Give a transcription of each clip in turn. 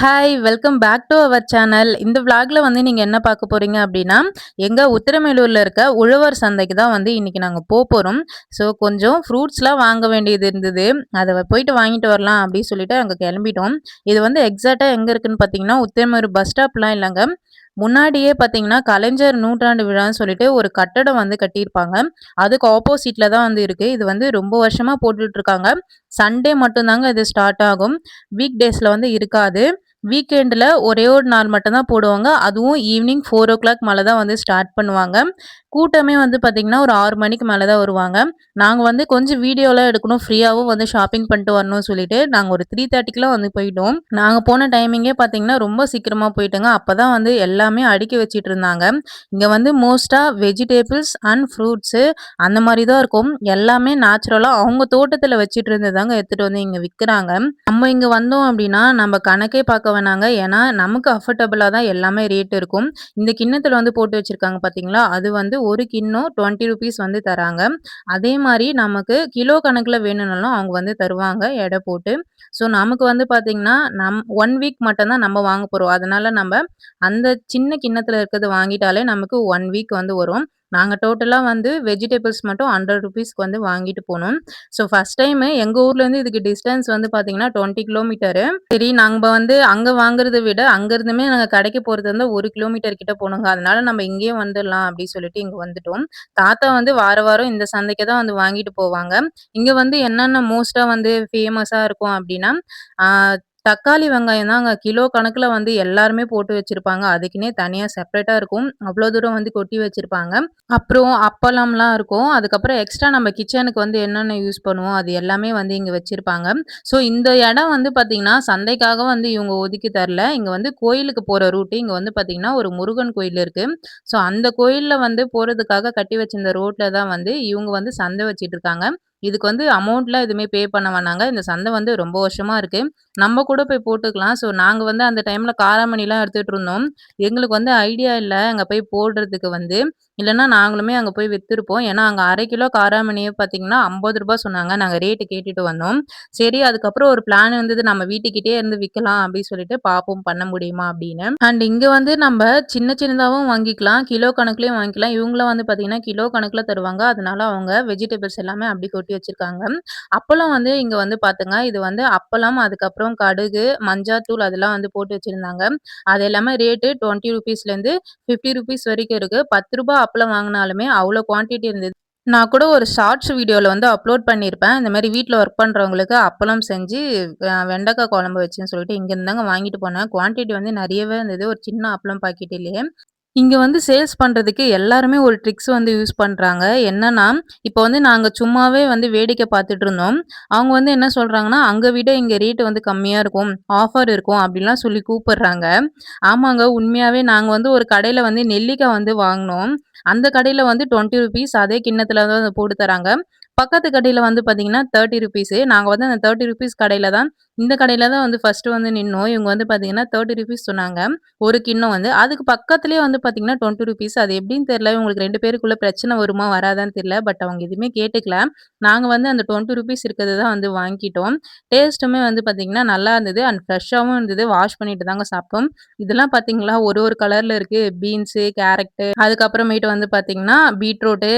Hi! Welcome back to our channel. இந்த விளாக்ல வந்து நீங்க என்ன பார்க்க போறீங்க அப்டின்னா, எங்க உத்திரமேலூர்ல இருக்க உழவர் சந்தைக்கு தான் வந்து இன்னைக்கு நாங்க போப்போறோம். ஸோ கொஞ்சம் ஃப்ரூட்ஸ்லாம் வாங்க வேண்டியது இருந்தது. அத போயிட்டு வாங்கிட்டு வரலாம் அப்டி சொல்லிட்டு அங்க கெளம்பிட்டோம். இது வந்து எக்ஸாக்ட்டா எங்க இருக்குன்னு பார்த்தீங்கன்னா, உத்திரமேரூர் பஸ் ஸ்டாப்லாம் இல்லங்க. முன்னாடியே பார்த்தீங்கன்னா, கலைஞர் நூற்றாண்டு விழான்னு சொல்லிட்டு ஒரு கட்டடம் வந்து கட்டியிருப்பாங்க. அதுக்கு ஆப்போசிட்ல தான் வந்து இருக்கு. இது வந்து ரொம்ப வருஷமா போட்டுட்ருக்காங்க. சண்டே மட்டும் தாங்க இது ஸ்டார்ட் ஆகும். வீக் டேஸ்ல வந்து இருக்காது. வீக்கெண்ட்ல ஒரே ஒரு நாள் மட்டும் தான் போடுவாங்க. அதுவும் ஈவினிங் 4:00 மேல தான் வந்து ஸ்டார்ட் பண்ணுவாங்க. கூட்டமே வந்து பார்த்தீங்கன்னா, ஒரு 6 மணிக்கு மேல தான் வருவாங்க. நாங்க வந்து கொஞ்சம் வீடியோலாம் எடுக்கணும். ஃப்ரீயாவும் வந்து ஷாப்பிங் பண்ணிட்டு வரணும்னு சொல்லிட்டு, நாங்க ஒரு 3:30க்குலாம் வந்து போயிட்டோம். நாங்க போன டைமிங்கே பார்த்தீங்கன்னா, ரொம்ப சீக்கிரமா போயிட்டோங்க. அப்பதான் வந்து எல்லாமே அடுக்கி வச்சுட்டுருந்தாங்க. இங்க வந்து மோஸ்ட்டா வெஜிடபிள்ஸ் அண்ட் ஃப்ரூட்ஸு அந்த மாரி தான் இருக்கும். எல்லாமே நேச்சுரலா அவங்க தோட்டத்துல வச்சுட்டு இருந்ததுதாங்க எடுத்துட்டு வந்து இங்க விக்கிறாங்க. நம்ம இங்க வந்தோம் அப்டின்னா, நம்ம கணக்கே பார்க்க வேணாங்க. ஏன்னா, நமக்கு அஃபோர்டபுளா தான் எல்லாமே ரேட் இருக்கும். இந்த கிண்ணத்துல வந்து போட்டு வச்சிருக்காங்க பார்த்தீங்களா, அது வந்து 1 கிண்ணம் ₹20 வந்து தராங்க. அதே மாரி நமக்கு கிலோ கணக்குல வேணும்னாலும் அவங்க வந்து தருவாங்க எடை போட்டு. ஸோ, நமக்கு வந்து பார்த்தீங்கன்னா, 1 வீக் மட்டும் தான் நம்ம வாங்க போறோம். அதனால நம்ப அந்த சின்ன கிண்ணத்துல இருக்கிறத வாங்கிட்டாலே நமக்கு 1 வீக் வந்து வரும். நாங்க டோட்டலா வந்து வெஜிடபிள்ஸ் மட்டும் ₹100க்கு வந்து வாங்கிட்டு போனோம். ஸோ, ஃபர்ஸ்ட் டைமு எங்க ஊர்லேருந்து இதுக்கு டிஸ்டன்ஸ் வந்து பார்த்தீங்கன்னா 20 கிலோமீட்டரு. சரி நம்ப வந்து அங்க வாங்குறத விட, அங்க இருந்துமே நாங்க கடைக்கு போறது வந்து 1 கிலோமீட்டர் கிட்ட போணுங்க. அதனால நம்ம இங்கேயே வந்துடலாம் அப்டி சொல்லிட்டு இங்க வந்துட்டோம். தாத்தா வந்து வாரம் இந்த சந்தைக்கு தான் வந்து வாங்கிட்டு போவாங்க. இங்க வந்து என்னென்ன மோஸ்ட்டா வந்து ஃபேமஸா இருக்கும் அப்டின்னா, ஆ தக்காளி, வெங்காயம் தாங்க கிலோ கணக்குல வந்து எல்லாருமே போட்டு வச்சிருப்பாங்க. அதுக்குன்னே தனியா செப்பரேட்டா இருக்கும். அவ்ளோ தூரம் வந்து கொட்டி வச்சிருப்பாங்க. அப்புறம் அப்பளம்லாம் இருக்கும். அதுக்கப்புறம் எக்ஸ்ட்ரா நம்ம கிச்சனுக்கு வந்து என்னென்ன யூஸ் பண்ணுவோம், அது எல்லாமே வந்து இங்க வச்சிருப்பாங்க. ஸோ இந்த இடம் வந்து பார்த்தீங்கன்னா, சந்தைக்காக வந்து இவங்க ஒதுக்கி தரல. இங்க வந்து கோயிலுக்கு போற ரூட். இங்க வந்து பார்த்தீங்கன்னா, ஒரு முருகன் கோயில் இருக்கு. ஸோ அந்த கோயில்ல வந்து போறதுக்காக கட்டி வச்சிருந்த ரோட்ல தான் வந்து இவங்க வந்து சந்தை வச்சுட்டு இருக்காங்க. இதுக்கு வந்து அமௌண்ட்லாம் எதுவுமே பே பண்ண வேணாங்க. இந்த சந்தை வந்து ரொம்ப வருஷமா இருக்கு. நம்ம கூட போய் போட்டுக்கலாம். ஸோ நாங்க வந்து அந்த டைம்ல காராமணிலாம் எடுத்துட்டு இருந்தோம். எங்களுக்கு வந்து ஐடியா இல்ல அங்க போய் போடுறதுக்கு வந்து. இல்லன்னா நாங்களுமே அங்க போய் வித்துருப்போம். ஏன்னா, அங்க 1/2 கிலோ காராமணியே பார்த்தீங்கன்னா, ₹50 சொன்னாங்க. நாங்க ரேட் கேட்டுட்டு வந்தோம். சரி அதுக்கப்புறம் ஒரு பிளான் இருந்தது. நம்ம வீட்டுக்கிட்டயே இருந்து விக்கலாம் அப்டி சொல்லிட்டு பார்ப்போம் பண்ண முடியுமா அப்டின்னு. அண்ட் இங்க வந்து நம்ப சின்ன சின்னதாவும் வாங்கிக்கலாம். கிலோ கணக்குலயும் வாங்கிக்கலாம். இவங்கலாம் வந்து பார்த்தீங்கன்னா, கிலோ கணக்குல தருவாங்க. அதனால அவங்க வெஜிடபிள்ஸ் எல்லாமே அப்டி கொட்டி வச்சிருக்காங்க. அப்பளம் வந்து இங்க வந்து பாத்துங்க, இது வந்து அப்பளம், அதுக்கப்புறம் கடுகு, மஞ்சாத்தூள் அதெல்லாம் வந்து போட்டு வச்சிருந்தாங்க. அது எல்லாமே ரேட்டு ₹20லேருந்து ₹50 வரைக்கும் இருக்கு. ₹10 அப்பளம் வாங்குனாலுமே அவ்ளோ குவான்டிட்டி இருந்தது. நான் கூட ஒரு ஷார்ட்ஸ் வீடியோல வந்து அப்லோட் பண்ணியிருப்பேன். இந்த மாரி வீட்ல ஒர்க் பண்றவங்களுக்கு அப்பளம் செஞ்சு வெண்டைக்கா குழம்பு வச்சேன்னு சொல்லிட்டு இங்கருந்து தாங்க வாங்கிட்டு போனேன். குவான்டிட்டி வந்து நெறையவே இருந்தது. ஒரு சின்ன அப்பளம் பாக்கெட்டிலேயே. இங்க வந்து சேல்ஸ் பண்றதுக்கு எல்லாருமே ஒரு ட்ரிக்ஸ் வந்து யூஸ் பண்றாங்க. என்னன்னா, இப்ப வந்து நாங்க சும்மாவே வந்து வேடிக்கை பார்த்துட்டு இருந்தோம். அவங்க வந்து என்ன சொல்றாங்கன்னா, "அங்க விட இங்க ரேட் வந்து கம்மியா இருக்கும். ஆஃபர் இருக்கும்." அப்படிலாம் சொல்லி கூப்பிடுறாங்க. ஆமாங்க, உண்மையாவே நாங்க வந்து ஒரு கடையில வந்து நெல்லிக்காய் வந்து வாங்குனோம். அந்த கடையில வந்து ₹20 அதே கிண்ணத்துல தான் போட்டு தராங்க. பக்கத்து கடையில வந்து பார்த்தீங்கன்னா ₹30 நாங்க வந்து அந்த ₹30 கடையில தான் இந்த கடையில தான் வந்து ஃபர்ஸ்ட்டு வந்து நின்னோம். இவங்க வந்து பார்த்தீங்கன்னா ₹30 சொன்னாங்க. ஒரு கிண்ணம் வந்து. அதுக்கு பக்கத்திலேயே வந்து பார்த்தீங்கன்னா ₹20 அது எப்படின்னு தெரியல. இவங்களுக்கு 2 பேருக்குள்ள பிரச்சனை வருமா? வராதான்னு தெரியல. பட் அவங்க எதுவுமே கேட்டுக்கல. நாங்க வந்து அந்த ₹20 இருக்கிறத தான் வந்து வாங்கிட்டோம். டேஸ்ட்டுமே வந்து பார்த்தீங்கன்னா நல்லா இருந்தது. அண்ட் ஃப்ரெஷ்ஷாவும் இருந்தது. வாஷ் பண்ணிட்டு தாங்க சாப்பிட்டோம். இதெல்லாம் பார்த்தீங்களா, ஒரு கலர்ல இருக்கு. பீன்ஸு, கேரட்டு, அதுக்கப்புறமேட்டு வந்து பார்த்தீங்கன்னா, பீட்ரூட்டு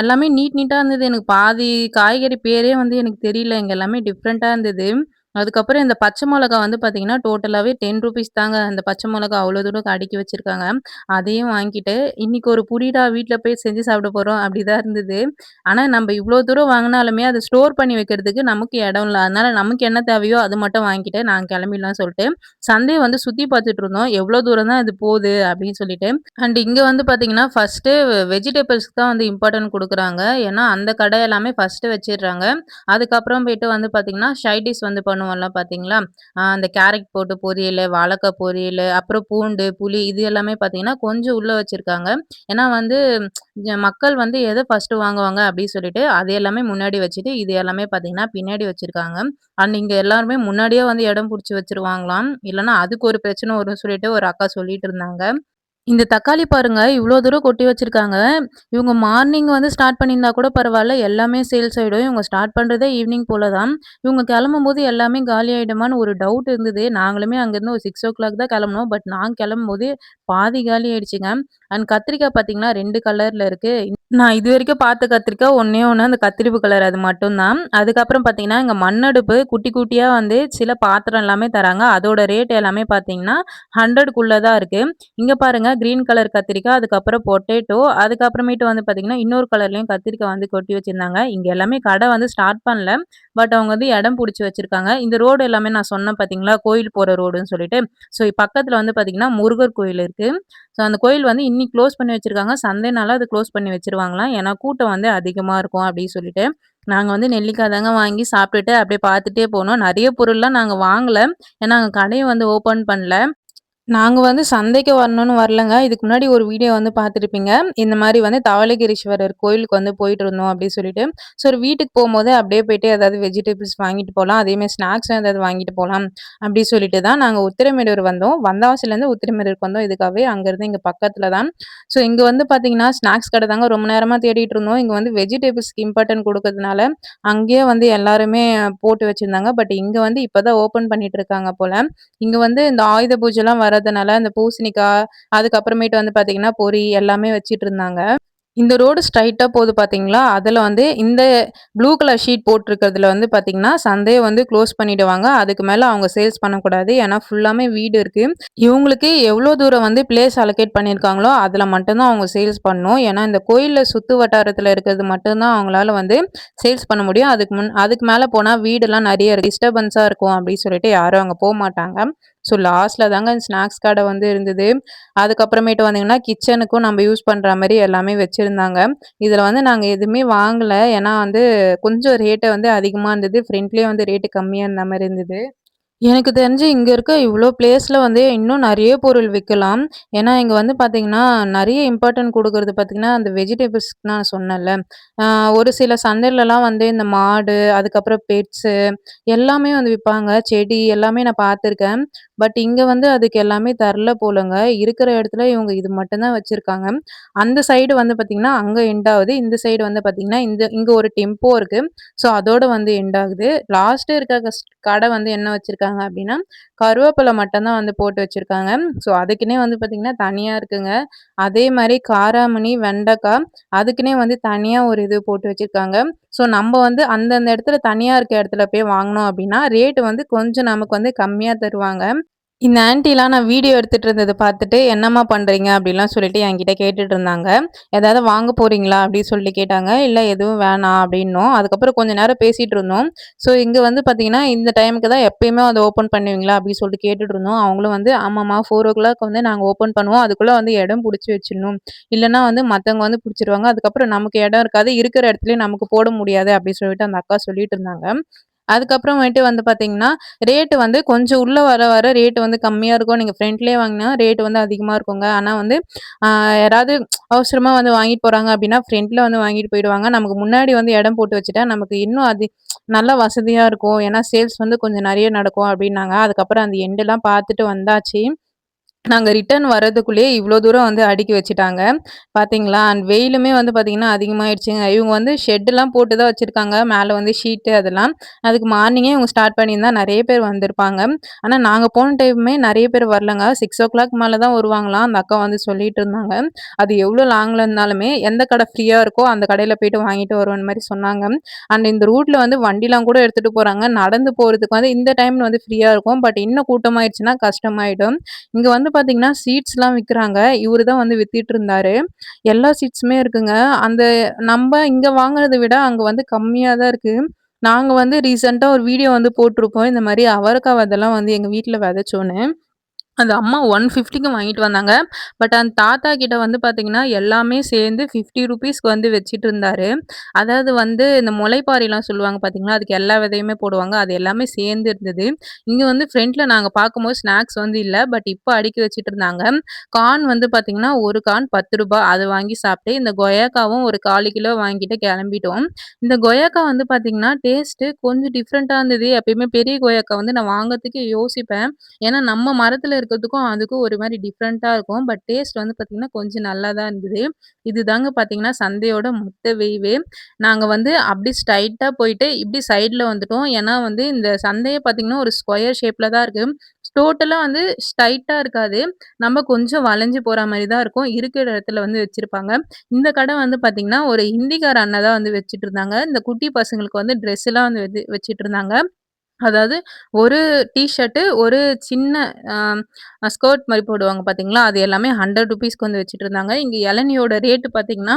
எல்லாமே நீட்டா இருந்தது. எனக்கு பாதி காய்கறி பேரே வந்து எனக்கு தெரியல. இங்க எல்லாமே டிஃப்ரெண்ட்டா இருந்தது. அதுக்கப்புறம் இந்த பச்சை மொளகா வந்து பார்த்தீங்கன்னா, டோட்டலாவே ₹10 தாங்க. அந்த பச்சை மொளகா அவ்வளோ தூரம் அடுக்கி வச்சிருக்காங்க. அதையும் வாங்கிட்டு, "இன்னைக்கு ஒரு புடிடா வீட்ல போய் செஞ்சு சாப்பிட போறோம்." அப்படிதான் இருந்தது. ஆனா, நம்ப இவ்ளோ தூரம் வாங்குனாலுமே, அத ஸ்டோர் பண்ணி வைக்கிறதுக்கு நமக்கு இடம் இல்ல. அதனால நமக்கு என்ன தேவையோ அது மட்டும் வாங்கிட்டு, நாங்க கிளம்பிடலாம்னு சொல்லிட்டு, சந்தைய வந்து சுத்தி பார்த்துட்டு இருந்தோம். எவ்வளோ தூரம் தான் இது போது அப்படின்னு சொல்லிட்டு. அண்ட் இங்க வந்து பார்த்தீங்கன்னா, ஃபர்ஸ்ட்டு வெஜிடபிள்ஸ்க்கு தான் வந்து இம்பார்ட்டன்ட் குடுக்குறாங்க. ஏன்னா, அந்த கடை எல்லாமே ஃபர்ஸ்ட்டு வச்சிடுறாங்க. அதுக்கப்புறம் போயிட்டு வந்து பார்த்தீங்கன்னா, சைட் டிஷ் வந்து பண்ணுவோம்ல பார்த்தீங்களா? அந்த கேரட் போட்டு பொரியலு, வாழைக்காய் பொரியலு, அப்புறம் பூண்டு, புளி இது எல்லாமே பார்த்தீங்கன்னா, கொஞ்சம் உள்ள வச்சிருக்காங்க. ஏன்னா வந்து மக்கள் வந்து எத ஃபர்ஸ்ட்டு வாங்குவாங்க அப்படின்னு சொல்லிட்டு, அது எல்லாமே முன்னாடி வச்சுட்டு, இது எல்லாமே பார்த்தீங்கன்னா, பின்னாடி வச்சிருக்காங்க. அண்ட் இங்க எல்லாருமே முன்னாடியே வந்து இடம் புடிச்சு வச்சுருவாங்களாம். இல்லன்னா அதுக்கு ஒரு பிரச்சனை வரும்னு சொல்லிட்டு ஒரு அக்கா சொல்லிட்டு இருந்தாங்க. இந்த தக்காளி பாருங்க, இவ்ளோ தூரம் கொட்டி வச்சிருக்காங்க. இவங்க மார்னிங் வந்து ஸ்டார்ட் பண்ணியிருந்தா கூட பரவால்ல. எல்லாமே சேல்ஸ் ஆயிடும். இவங்க ஸ்டார்ட் பண்றதே ஈவினிங் போல தான். இவங்க கிளம்பும்போது எல்லாமே காலி ஆயிடுமான்னு ஒரு டவுட் இருந்தது. நாங்களுமே அங்கேருந்து ஒரு 6:00 தான் கிளம்புனோம். பட் நாங்க கிளம்பும்போது பாதி காலி ஆயிடுச்சுங்க. அண்ட் கத்திரிக்காய் பார்த்தீங்கன்னா 2 கலர்ல இருக்கு. நான் இதுவரைக்கும் பார்த்த கத்திரிக்காய் ஒண்ணே ஒண்ணு அந்த கத்திரிப்பு கலர் அது மட்டும் தான். அதுக்கப்புறம் பார்த்தீங்கன்னா, இங்க மண்ணடுப்பு குட்டி குட்டியா வந்து சில பாத்திரம் எல்லாமே தராங்க. அதோட ரேட் எல்லாமே பார்த்தீங்கன்னா, 100க்குள்ள தான் இருக்கு. இங்க பாருங்க கிரீன் கலர் கத்திரிக்காய், அதுக்கப்புறம் பொட்டேட்டோ, அதுக்கப்புறமேட்டு வந்து பார்த்தீங்கன்னா, இன்னொரு கலர்லயும் கத்திரிக்காய் வந்து கொட்டி வச்சிருந்தாங்க. இங்க எல்லாமே கடை வந்து ஸ்டார்ட் பண்ணல. பட் அவங்க வந்து இடம் புடிச்சு வச்சிருக்காங்க. இந்த ரோடு எல்லாமே நான் சொன்னேன் பார்த்தீங்களா, கோயில் போற ரோடுன்னு சொல்லிட்டு. ஸோ பக்கத்துல வந்து பார்த்தீங்கன்னா, முருகர் கோயில் இருக்கு. ஸோ அந்த கோயில் வந்து இன்னைக்கு க்ளோஸ் பண்ணி வச்சிருக்காங்க. சண்டேனால அது க்ளோஸ் பண்ணி வச்சுருவாங்களாம். ஏன்னா கூட்டம் வந்து அதிகமா இருக்கும் அப்டின்னு சொல்லிட்டு. நாங்க வந்து நெல்லிக்காய் தாங்க வாங்கி சாப்ட்டுட்டு அப்டியே பார்த்துட்டே போனோம். நெறைய பொருள்லாம் நாங்க வாங்கல. ஏன்னா அங்க கடையும் வந்து ஓப்பன் பண்ணல. நாங்க வந்து சந்தைக்கு வரணும்னு வரலங்க. இதுக்கு முன்னாடி ஒரு வீடியோ வந்து பார்த்துருப்பீங்க. இந்த மாரி வந்து தவளகிரீஸ்வரர் கோயிலுக்கு வந்து போயிட்டுருந்தோம் அப்டி சொல்லிட்டு. சரி வீட்டுக்கு போம்போது அப்டியே போயிட்டு ஏதாவது வெஜிடபிள்ஸ் வாங்கிட்டு போலாம். அதேமாரி ஸ்நாக்ஸும் ஏதாவது வாங்கிட்டு போலாம். அப்டி சொல்லிட்டு தான் நாங்க உத்திரமேரூர் வந்தோம். வந்தவாசிலேருந்து உத்திரமேரூருக்கு வந்தோம் இதுக்காகவே. அங்கருந்து இங்க பக்கத்துல தான். ஸோ இங்க வந்து பார்த்தீங்கன்னா, ஸ்நாக்ஸ் கடை தாங்க ரொம்ப நேரமா தேடிட்டு இருந்தோம். இங்க வந்து வெஜிடபிள்ஸ்க்கு இம்பார்ட்டன்ட் குடுக்கறதுனால, அங்கேயே வந்து எல்லாருமே போட்டு வச்சிருந்தாங்க. பட் இங்க வந்து இப்ப தான் ஓப்பன் பண்ணிட்டு இருக்காங்க போல. இங்க வந்து இந்த ஆயுத பூஜைலாம் வரதுனால, இந்த பூசணிக்காய், அதுக்கப்புறமேட்டு வந்து பார்த்தீங்கன்னா, பொரி எல்லாமே வச்சுட்டுருந்தாங்க. இந்த ரோடு ஸ்ட்ரைட்டா போது பார்த்தீங்களா, அதுல வந்து இந்த ப்ளூ கலர் ஷீட் போட்டிருக்கிறதுல வந்து பார்த்தீங்கன்னா, சந்தைய வந்து க்ளோஸ் பண்ணிடுவாங்க. அதுக்கு மேல அவங்க சேல்ஸ் பண்ணக்கூடாது. ஏன்னா ஃபுல்லாமே வீடு இருக்கு. இவங்களுக்கு எவ்வளோ தூரம் வந்து பிளேஸ் அலோகேட் பண்ணியிருக்காங்களோ, அதில மட்டும் தான் அவங்க சேல்ஸ் பண்ணணும். ஏன்னா, இந்த கோயில்ல சுத்து வட்டாரத்தில இருக்கிறது மட்டும் தான் அவங்களால வந்து சேல்ஸ் பண்ண முடியும். அதுக்கு மேல போனா வீடெல்லாம் நெறைய டிஸ்டர்பன்ஸா இருக்கும் அப்டின்னு சொல்லிட்டு யாரும் அங்க போமாட்டாங்க. ஸோ லாஸ்ட்ல தாங்க ஸ்நாக்ஸ் கடை வந்து இருந்தது. அதுக்கப்புறமேட்டு வந்தீங்கன்னா, கிச்சனுக்கும் நம்ம யூஸ் பண்ற மாரி எல்லாமே வச்சிருந்தாங்க. இதில வந்து நாங்க எதுவுமே வாங்கல. ஏன்னா வந்து கொஞ்சம் ரேட்டு வந்து அதிகமா இருந்தது. ஃப்ரண்ட்லயே வந்து ரேட்டு கம்மியா இருந்த மாரி இருந்தது. எனக்கு தெரிஞ்சு இங்க இருக்க இவ்ளோ பிளேஸ்ல வந்து இன்னும் நெறைய பொருள் விக்கலாம். ஏன்னா, இங்க வந்து பார்த்தீங்கன்னா, நெறைய இம்பார்ட்டன்ட் குடுக்குறது பார்த்தீங்கன்னா, அந்த வெஜிடபிள்ஸ்க்கு நான் சொன்னேன்ல. அ ஒரு சில சந்தையிலலாம் வந்து இந்த மாடு, அதுக்கப்புறம் பெட்ஸு எல்லாமே வந்து விப்பாங்க. செடி எல்லாமே நான் பார்த்துருக்கேன். பட் இங்க வந்து அதுக்கு எல்லாமே தரல போலங்க. இருக்கிற இடத்துல இவங்க இது மட்டும் தான் வச்சிருக்காங்க. அந்த சைடு வந்து பார்த்தீங்கன்னா, அங்க எண்ட் ஆவுது. இந்த சைடு வந்து பார்த்தீங்கன்னா, இங்க ஒரு டெம்போ இருக்கு. ஸோ அதோட வந்து எண்ட் ஆகுது. லாஸ்ட் இருக்க கடை வந்து என்ன வச்சிருக்காங்க அப்டின்னா, கருவேப்பில மட்டும் தான் வந்து போட்டு வச்சிருக்காங்க. ஸோ அதுக்குன்னே வந்து பார்த்தீங்கன்னா, தனியா இருக்குங்க. அதே மாரி காராமணி, வெண்டைக்கா அதுக்குன்னே வந்து தனியா ஒரு இது போட்டு வச்சிருக்காங்க. ஸோ நம்ம வந்து அந்தந்த இடத்துல தனியா இருக்க இடத்துல போய் வாங்குனோம் அப்டின்னா, ரேட் வந்து கொஞ்சம் நமக்கு வந்து கம்மியா தருவாங்க. இந்த ஆன்டிலாம் நான் வீடியோ எடுத்துட்டு இருந்தத பார்த்துட்டு, "என்னம்மா பண்றீங்க?" அப்படிலாம் சொல்லிட்டு என்கிட்ட கேட்டுட்டு இருந்தாங்க. "ஏதாவது வாங்க போறீங்களா?" அப்படின்னு சொல்லி கேட்டாங்க. "இல்ல எதுவும் வேணாம்" அப்படின்னோம். அதுக்கப்புறம் கொஞ்ச நேரம் பேசிட்டு இருந்தோம். ஸோ இங்க வந்து பார்த்தீங்கன்னா, இந்த டைமுக்கு தான் எப்பயுமே அத ஓப்பன் பண்ணுவீங்களா? அப்படின்னு சொல்லிட்டு கேட்டுட்டு இருந்தோம். அவங்களும் வந்து, "ஆமாம்மா 4:00 வந்து நாங்க ஓப்பன் பண்ணுவோம். அதுக்குள்ள வந்து இடம் புடிச்சு வச்சுடணும். இல்லன்னா வந்து மத்தவங்க வந்து புடிச்சிருவாங்க. அதுக்கப்புறம் நமக்கு இடம் இருக்காது. இருக்கிற இடத்துலயே நமக்கு போட முடியாது." அப்படின்னு சொல்லிட்டு அந்த அக்கா சொல்லிட்டு இருந்தாங்க. அதுக்கப்புறமேட்டு வந்து பார்த்தீங்கன்னா, ரேட் வந்து கொஞ்சம் உள்ள வர வர ரேட் வந்து கம்மியா இருக்கும். நீங்க ஃப்ரண்ட்லயே வாங்குனா ரேட் வந்து அதிகமா இருக்குங்க. ஆனா வந்து யாராவது அவசரமா வந்து வாங்கிட்டு போறாங்க அப்டின்னா, ஃப்ரண்ட்ல வந்து வாங்கிட்டு போயிடுவாங்க. நமக்கு முன்னாடி வந்து இடம் போட்டு வச்சுட்டா, நமக்கு இன்னும் நல்லா வசதியா இருக்கும். ஏன்னா சேல்ஸ் வந்து கொஞ்சம் நெறைய நடக்கும் அப்டின்னாங்க. அதுக்கப்புறம் அந்த எண்டெல்லாம் பார்த்துட்டு வந்தாச்சு. நாங்க ரிட்டர்ன் வரதுக்குள்ளயே இவ்ளோ தூரம் வந்து அடுக்கி வச்சுட்டாங்க. பார்த்தீங்களா? அண்ட் வெயிலுமே வந்து பார்த்தீங்கன்னா, அதிகமாயிடுச்சுங்க. இவங்க வந்து ஷெட்லாம் போட்டு தான் வச்சிருக்காங்க. மேல வந்து ஷீட்டு அதெல்லாம். அதுக்கு மார்னிங்கே இவங்க ஸ்டார்ட் பண்ணியிருந்தா நெறைய பேர் வந்திருப்பாங்க. ஆனா நாங்க போன டைமுமே நெறைய பேர் வரலங்க. 6:00 மேல தான் வருவாங்களாம். அந்த அக்கா வந்து சொல்லிட்டு இருந்தாங்க. அது எவ்ளோ லாங்ல இருந்தாலுமே, எந்த கடை ஃப்ரீயா இருக்கோ அந்த கடையில போயிட்டு வாங்கிட்டு வருவோம்ன்னு மாரி சொன்னாங்க. அண்ட் இந்த ரூட்ல வந்து வண்டிலாம் கூட எடுத்துட்டு போறாங்க. நடந்து போறதுக்கு வந்து இந்த டைம்ல வந்து ஃப்ரீயா இருக்கும். பட் இன்னும் கூட்டமாயிடுச்சுன்னா கஷ்டமாயிடும். இங்க வந்து பார்த்தீங்கன்னா, சீட்ஸ்லாம் விக்கிறாங்க. இவரு தான் வந்து வித்துட்டு இருந்தாரு. எல்லா சீட்ஸுமே இருக்குங்க. அந்த நம்ப இங்க வாங்குறத விட அங்க வந்து கம்மியா தான் இருக்கு. நாங்க வந்து ரீசென்ட்டா ஒரு வீடியோ வந்து போட்டிருக்கோம். இந்த மாரி அவரைக்கா விதைலாம் வந்து எங்க வீட்ல விதைச்சோன்னு. அந்த அம்மா 150க்கு வாங்கிட்டு வந்தாங்க. பட் அந்த தாத்தா கிட்ட வந்து பார்த்தீங்கன்னா, எல்லாமே சேர்ந்து ₹50க்கு வந்து வச்சுட்டு இருந்தாரு. அதாவது வந்து இந்த முளைப்பாரிலாம் சொல்லுவாங்க பார்த்தீங்களா, அதுக்கு எல்லா விதையுமே போடுவாங்க. அது எல்லாமே சேர்ந்து இருந்தது. இங்க வந்து ஃப்ரண்ட்ல நாங்க பார்க்கும்போது ஸ்நாக்ஸ் வந்து இல்ல. பட் இப்ப அடுக்கி வச்சுட்டு இருந்தாங்க. கார்ன் வந்து பார்த்தீங்கன்னா, 1 கார்ன் ₹10 அது வாங்கி சாப்பிட்டு, இந்த கொய்யாக்காவும் ஒரு 1/4 கிலோ வாங்கிட்டு கிளம்பிட்டோம். இந்த கொய்யாக்கா வந்து பார்த்தீங்கன்னா, டேஸ்ட்டு கொஞ்சம் டிஃப்ரெண்ட்டா இருந்தது. எப்பயுமே பெரிய கொய்யாக்கா வந்து நான் வாங்கறதுக்கு யோசிப்பேன். ஏன்னா நம்ம மரத்துல இருக்கிறதுக்கும் அதுக்கும் ஒரு மாரி டிஃப்ரெண்ட்டா இருக்கும். பட் டேஸ்ட் வந்து பார்த்தீங்கன்னா, கொஞ்சம் நல்லா தான் இருந்தது. இதுதாங்க பார்த்தீங்கன்னா, சந்தையோட மொத்த வெய்வே. நாங்க வந்து அப்படி ஸ்ட்ரைட்டா போயிட்டு, இப்படி சைட்ல வந்துட்டோம். ஏன்னா வந்து இந்த சந்தையே பார்த்தீங்கன்னா, ஒரு ஸ்கொயர் ஷேப்ல தான் இருக்கு. டோட்டலா வந்து ஸ்ட்ரைட்டா இருக்காது. நம்ம கொஞ்சம் வளைஞ்சு போற மாரி தான் இருக்கும். இருக்கிற இடத்துல வந்து வச்சிருப்பாங்க. இந்த கடை வந்து பார்த்தீங்கன்னா, ஒரு ஹிந்திக்கார அண்ணா தான் வந்து வச்சுட்டுருந்தாங்க. இந்த குட்டி பசங்களுக்கு வந்து ட்ரெஸ்லாம் வந்து வச்சுட்டுருந்தாங்க. அதாவது ஒரு டீ ஷர்ட்டு, ஒரு சின்ன ஸ்கர்ட் மாரி போடுவாங்க பார்த்தீங்களா? அது எல்லாமே ₹100க்கு வந்து வச்சுட்டுருந்தாங்க. இங்க இளநியோட ரேட்டு பார்த்தீங்கன்னா,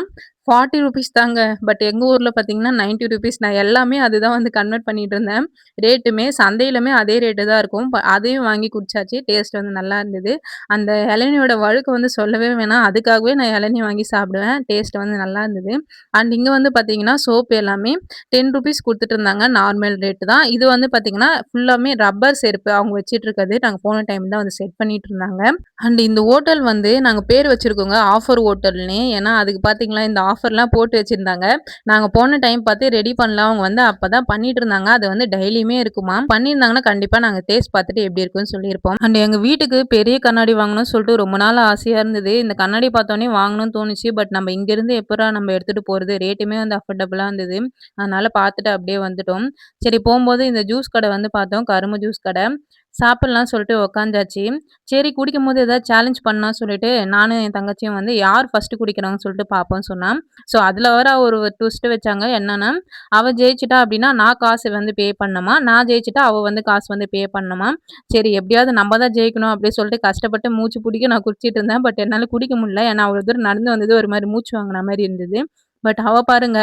₹40 தாங்க. பட் எங்க ஊர்ல பார்த்தீங்கன்னா, ₹90 நான் எல்லாமே அதுதான் வந்து கன்வெர்ட் பண்ணிட்டுருந்தேன். ரேட்டுமே சந்தையிலுமே அதே ரேட்டு தான் இருக்கும். அதையும் வாங்கி குடிச்சாச்சு. டேஸ்ட் வந்து நல்லா இருந்தது. அந்த இளநியோட வழுக்க வந்து சொல்லவே வேணாம். அதுக்காகவே நான் இளநீ வாங்கி சாப்பிடுவேன். டேஸ்ட் வந்து நல்லா இருந்தது. அண்ட் இங்க வந்து பார்த்தீங்கன்னா, சோப் எல்லாமே ₹10 குடுத்துட்டுருந்தாங்க. நார்மல் ரேட்டு தான். இது வந்து பார்த்தீங்கன்னா, ஃபுல்லாமே ரப்பர் செருப்பு அவங்க வச்சுட்டுருக்கது. நாங்க போன டைம் தான் வந்து செட் பண்ணிட்டுருந்தாங்க. அண்ட் இந்த ஹோட்டல் வந்து நாங்க பேர் வச்சிருக்கோங்க. ஆஃபர் ஹோட்டல்னே. ஏன்னா, அதுக்கு பார்த்தீங்களா, இந்த ஆஃபர்லாம் போட்டு வச்சிருந்தாங்க. நாங்க போன டைம் பார்த்து ரெடி பண்ணலாம். அவங்க வந்து அப்பதான் பண்ணிட்டு இருந்தாங்க. அது வந்து டெய்லியுமே இருக்குமாம். பண்ணியிருந்தாங்கன்னா, கண்டிப்பா நாங்க டேஸ்ட் பார்த்துட்டு எப்படி இருக்குன்னு சொல்லியிருப்போம். அண்ட் எங்க வீட்டுக்கு பெரிய கண்ணாடி வாங்கணும்னு சொல்லிட்டு ரொம்ப நாள் ஆசையா இருந்தது. இந்த கண்ணாடி பார்த்தோனே வாங்கணும்னு தோணுச்சு. பட் நம்ம இங்கேருந்து எப்புட்றா நம்ம எடுத்துட்டு போறது? ரேட்டுமே வந்து அஃபோர்டபுளா இருந்தது. அதனால பார்த்துட்டு அப்படியே வந்துட்டோம். சரி போம்போது இந்த ஜூஸ் கடை வந்து பார்த்தோம். கரும்பு ஜூஸ் கடை. சாப்பிடலாம்னு சொல்லிட்டு உட்காந்தாச்சு. சரி குடிக்கும்போது ஏதாவது சேலஞ்ச் பண்ணலாம்னு சொல்லிட்டு, நானும் என் தங்கச்சியும் வந்து யார் ஃபர்ஸ்ட்டு குடிக்கிறாங்கன்னு சொல்லிட்டு பார்ப்போம்னு சொன்னா. ஸோ அதில வேற ஒரு ட்விஸ்ட் வச்சாங்க. என்னன்னா, அவ ஜெயிச்சுட்டா அப்டின்னா, நான் காசு வந்து பே பண்ணணுமா, நான் ஜெயிச்சுட்டா அவ வந்து காசு வந்து பே பண்ணணுமா. சரி எப்படியாவது நம்ம தான் ஜெயிக்கணும் அப்டின்னு சொல்லிட்டு கஷ்டப்பட்டு மூச்சு புடிக்க நான் குடிச்சிட்டு இருந்தேன். பட் என்னால குடிக்க முடியல. ஏன்னா அவ்வளோ தூரம் நடந்து வந்தது ஒரு மாரி மூச்சு வாங்குன மாரி இருந்தது. பட் அவ பாருங்க,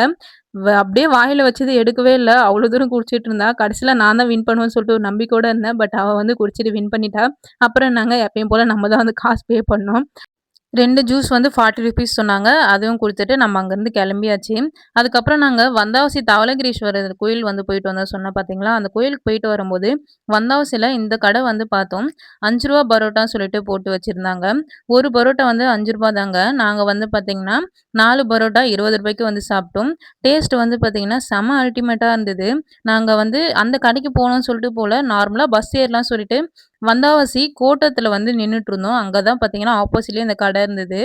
அப்படியே வாயில வச்சது எடுக்கவே இல்ல. அவ்வளோ தூரம் குடிச்சிட்டு இருந்தா. கடைசில நான் தான் வின் பண்ணுவேன்னு சொல்லிட்டு ஒரு நம்பிக்கையோட இருந்தேன். பட் அவ வந்து குடிச்சிட்டு வின் பண்ணிட்டா. அப்புறம் என்னங்க எப்பயும் போல நம்ம தான் வந்து காசு பே பண்ணோம். 2 ஜூஸ் வந்து ₹40 சொன்னாங்க. அதுவும் குடுத்துட்டு நம்ம அங்கருந்து கெளம்பியாச்சு. அதுக்கப்புறம் நாங்க வந்தாவசி தவளகிரீஸ்வரர் கோயில் வந்து போயிட்டு வந்தோம் சொன்னேன் பார்த்தீங்களா? அந்த கோயிலுக்கு போயிட்டு வரும்போது, வந்தாவசில இந்த கடை வந்து பார்த்தோம். ₹5 பரோட்டான்னு சொல்லிட்டு போட்டு வச்சிருந்தாங்க. ஒரு பரோட்டா வந்து ₹5 தாங்க. நாங்க வந்து பார்த்தீங்கன்னா, 4 பரோட்டா ₹20க்கு வந்து சாப்பிட்டோம். டேஸ்ட் வந்து பார்த்தீங்கன்னா, செம அல்டிமேட்டா இருந்தது. நாங்க வந்து அந்த கடைக்கு போணும்னு சொல்லிட்டு போல, நார்மலா பஸ் ஏறலாம்னு சொல்லிட்டு வந்தாவாசி கோட்டத்துல வந்து நின்னுட்டுருந்தோம். அங்க தான் பார்த்தீங்கன்னா, ஆப்போசிட்லயே இந்த கடை இருந்தது.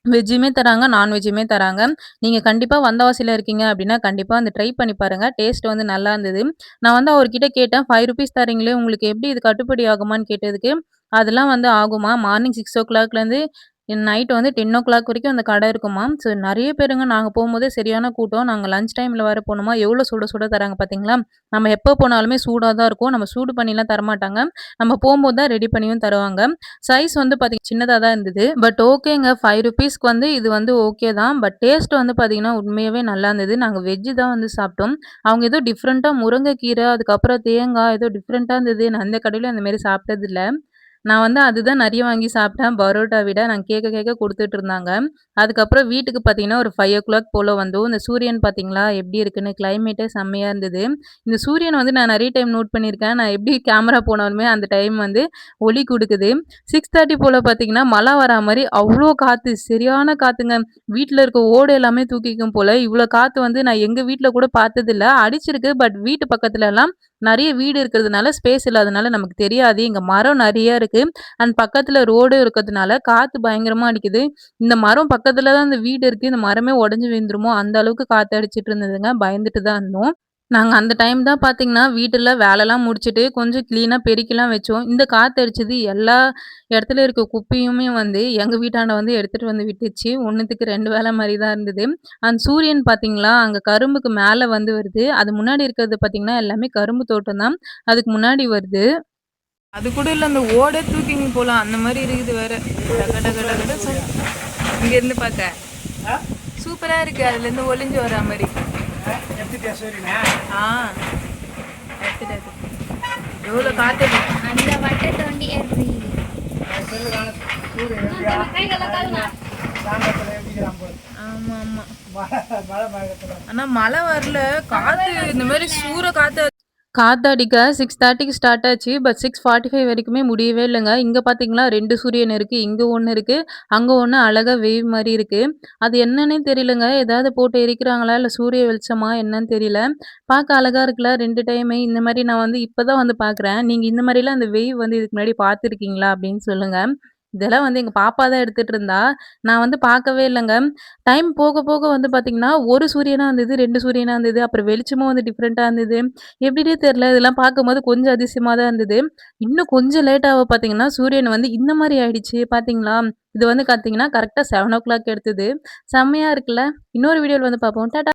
வெஜ்ஜுமே தராங்க, நான்வெஜ்ஜுமே தராங்க. நீங்க கண்டிப்பா வந்தவாசில இருக்கீங்க அப்டின்னா, கண்டிப்பா வந்து ட்ரை பண்ணி பாருங்க. டேஸ்ட் வந்து நல்லா இருந்தது. நான் வந்து அவர்கிட்ட கேட்டேன், ₹5 தர்றீங்களே உங்களுக்கு எப்டி இது கட்டுப்படி ஆகுமான்னு கேட்டதுக்கு, அதெல்லாம் வந்து ஆகுமா. மார்னிங் 6:00லேருந்து நைட் வந்து 10:00 வரைக்கும் அந்த கடை இருக்குமாம். ஸோ நெறைய பேருங்க நாங்க போம்போதே சரியான கூட்டம். நாங்க லஞ்ச் டைம்ல வேற போனோமா, எவ்ளோ சுட சுட தராங்க பார்த்தீங்களா? நம்ம எப்போ போனாலுமே சூடா தான் இருக்கும். நம்ம சூடு பண்ணிலாம் தரமாட்டாங்க. நம்ம போம்போது தான் ரெடி பண்ணியும் தருவாங்க. சைஸ் வந்து பார்த்தீங்கன்னா சின்னதா தான் இருந்தது. பட் ஓகேங்க. ₹5க்கு வந்து இது வந்து ஓகே தான். பட் டேஸ்ட் வந்து பார்த்தீங்கன்னா, உண்மையாவே நல்லா இருந்தது. நாங்க வெஜ் தான் வந்து சாப்பிட்டோம். அவங்க ஏதோ டிஃப்ரெண்ட்டா முருங்கைக்கீரை, அதுக்கப்புறம் தேங்காய் ஏதோ டிஃப்ரெண்ட்டா இருந்தது. நான் எந்த கடையிலும் அந்த மாரி சாப்பிட்டதில்ல. நான் வந்து அதுதான் நெறைய வாங்கி சாப்பிட்டேன். பரோட்டா விட நாங்க கேட்க கேட்க குடுத்துட்டு இருந்தாங்க. அதுக்கப்புறம் வீட்டுக்கு பார்த்தீங்கன்னா, ஒரு 5:00 போல வந்தோம். இந்த சூரியன் பார்த்தீங்களா, எப்படி இருக்குன்னு கிளைமேட்டே செம்மையா இருந்தது. இந்த சூரியன் வந்து நான் நெறைய டைம் நோட் பண்ணியிருக்கேன். நான் எப்படி கேமரா போனாலுமே அந்த டைம் வந்து ஒளி குடுக்குது. 6:30 போல பார்த்தீங்கன்னா, மழை வரா மாரி அவ்ளோ காத்து, சரியான காத்துங்க. வீட்ல இருக்க ஓடு எல்லாமே தூக்கிக்கும் போல. இவ்ளோ காத்து வந்து நான் எங்க வீட்ல கூட பார்த்ததில்ல. அடிச்சிருக்கு. பட் வீட்டு பக்கத்துலலாம் நெறைய வீடு இருக்கிறதுனால, ஸ்பேஸ் இல்லாதனால நமக்கு தெரியாது. இங்க மரம் நெறைய இருக்கு. அண்ட் பக்கத்துல ரோடும் இருக்கிறதுனால காத்து பயங்கரமா அடிக்குது. இந்த மரம் பக்கத்துல தான் இந்த வீடு இருக்கு. இந்த மரமே உடைஞ்சு விழுந்துருமோ! அந்த அளவுக்கு காத்து அடிச்சிட்டு இருந்ததுங்க. பயந்துட்டு தான் இருந்தோம். நாங்க அந்த டைம் தான் பார்த்தீங்கன்னா, வீட்டுல வேலைலாம் முடிச்சுட்டு கொஞ்சம் கிளீனா பெருக்கிலாம் வச்சோம். இந்த காத்து அடிச்சது எல்லா இடத்துல இருக்க குப்பையுமே வந்து எங்க வீட்டாண்ட வந்து எடுத்துட்டு வந்து விட்டுச்சு. 1த்துக்கு 2 வேல மாரி தான் இருந்தது. அந்த சூரியன் பார்த்தீங்களா, அங்க கரும்புக்கு மேல வந்து வருது. அது முன்னாடி இருக்கிறது பார்த்தீங்கன்னா, எல்லாமே கரும்பு தோட்டம் தான். அதுக்கு முன்னாடி வருது. அது கூட இல்ல அந்த ஓடே தூக்கின்னு போலாம். அந்த மாரி இருக்குது வேற. டக டக டகன்னு இங்க இருந்து பார்க்க. சூப்பரா இருக்கு. அதுலேருந்து ஒளிஞ்சு வரா மாரி. ஆ எடுத்துட்டு எவ்வளோ காத்து அந்த வட்டை தோண்டி ஏறி ஆமா ஆமா. ஆனா மழை வரல. காத்து இந்த மாதிரி சூற காத்து காத்தடிக்க 6:30க்கு ஸ்டார்ட் ஆச்சு. பட் 6:45 வரைக்குமே முடியவே இல்லங்க. இங்க பார்த்தீங்களா 2 சூரியன் இருக்கு. இங்க 1 இருக்கு. அங்க 1 அழகா வேவ் மாரி இருக்கு. அது என்னன்னே தெரியலங்க. ஏதாவது போட்டு எரிக்கிறாங்களா? இல்ல சூரிய வெளிச்சமா என்னன்னு தெரியல. பார்க்க அழகா இருக்குல்ல 2 டைமே. இந்த மாரி நான் வந்து இப்ப தான் வந்து பார்க்குறேன். நீங்க இந்த மாரிலாம் அந்த வேவ் வந்து இதுக்கு முன்னாடி பார்த்துருக்கீங்களா? அப்படின்னு சொல்லுங்க. இதெல்லாம் வந்து எங்க பாப்பா தான் எடுத்துட்டு இருந்தா. நான் வந்து பார்க்கவே இல்லங்க. டைம் போக போக வந்து பார்த்தீங்கன்னா, 1 சூரியனா இருந்தது, 2 சூரியனா இருந்தது. அப்புறம் வெளிச்சமும் வந்து டிஃப்ரெண்ட்டா இருந்தது. எப்படின்னே தெரியல. இதெல்லாம் பார்க்கும்போது கொஞ்சம் அதிசயமா தான் இருந்தது. இன்னும் கொஞ்சம் லேட்டாவ பார்த்தீங்கன்னா, சூரியன் வந்து இந்த மாரி ஆயிடுச்சு பார்த்தீங்களா? இது வந்து பார்த்தீங்கன்னா, கரெக்ட்டா 7:00 எடுத்தது. செம்மையா இருக்குல்ல? இன்னொரு வீடியோல வந்து பார்ப்போம். டாட்டா.